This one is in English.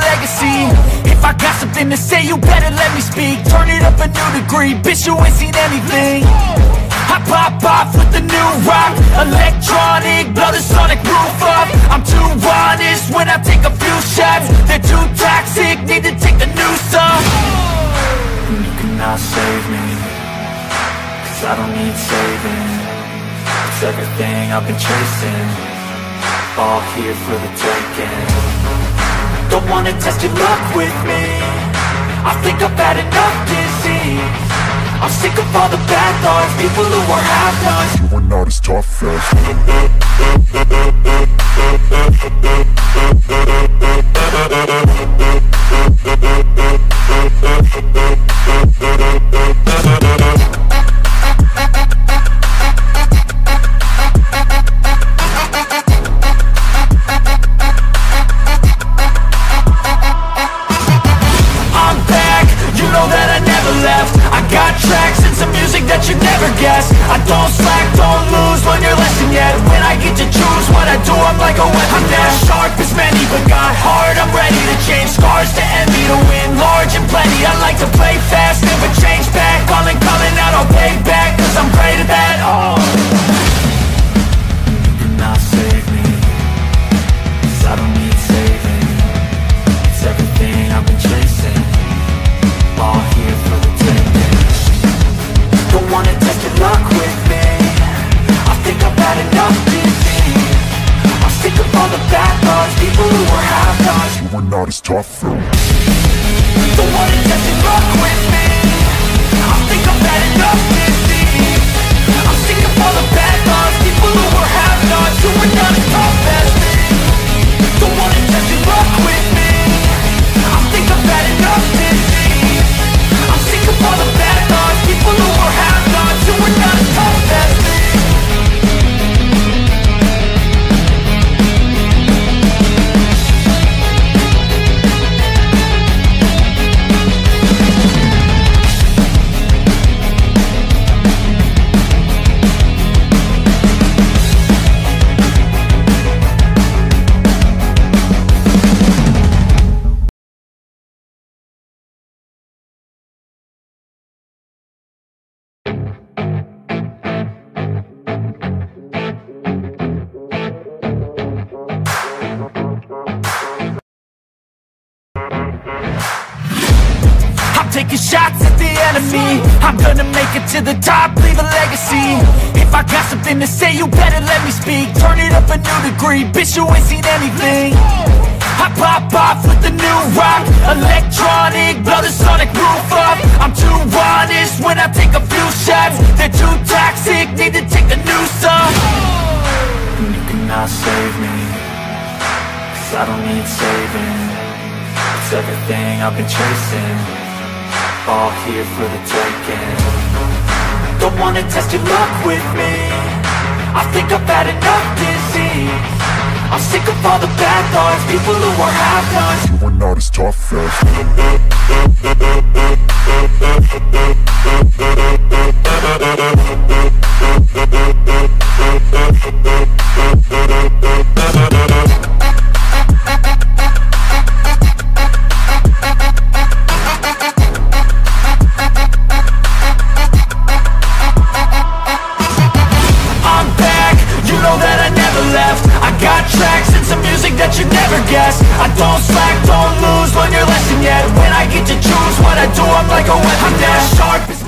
legacy. If I got something to say, you better let me speak. Turn it up a new degree, bitch, you ain't seen anything. I pop off with the new rock, electronic, blow the sonic roof up. I'm too honest when I take a few shots. They're too toxic, need to take the noose off. You cannot save me, 'cause I don't need saving. It's everything I've been chasing, all here for the taking. Don't wanna test your luck with me, I think I've had enough disease. I'm sick of all the bad thoughts, people who are half-nots. You are not as tough as I'm back, you know that I never left. I got tracks and some music that you never guess. I don't slack, don't lose, learn your lesson yet. When I get to choose what I do, I'm like a weapon. I'm not sharp as many, but got hard, I'm ready to change. Scars to envy, to win large and plenty. I like to play fast, never change back. Calling out, I'll pay back, 'cause I'm great at that. Oh, you cannot save me, 'cause I don't need saving. It's everything I've been chasing, all here for the taking. Don't wanna test your luck with me, I think I've had enough disease. I'm sick of all the bad thoughts, people who are half-nots. You are not as tough though. Don't wanna test your luck with me, I think I've had enough disease. I'm sick of all the bad thoughts, people who are half-nots. You are not as tough as me. Don't wanna test your luck with me, I think I've had enough disease. I'm sick of all the bad thoughts, people who are half-nots. You are not as tough as me. Taking shots at the enemy, I'm gonna make it to the top, leave a legacy. If I got something to say, you better let me speak. Turn it up a new degree, bitch, you ain't seen anything. I pop off with the new rock, electronic, blow the sonic roof up. I'm too honest when I take a few shots. They're too toxic, need to take the noose off. You cannot save me, 'cause I don't need saving. It's everything I've been chasing, all here for the taking. Don't wanna test your luck with me, I think I've had enough disease. I'm sick of all the bad thoughts, people who are half-nots. You are not as tough as that you never guess. I don't slack, don't lose, learn your lesson yet. When I get to choose what I do, I'm like a weapon. I'm not sharp as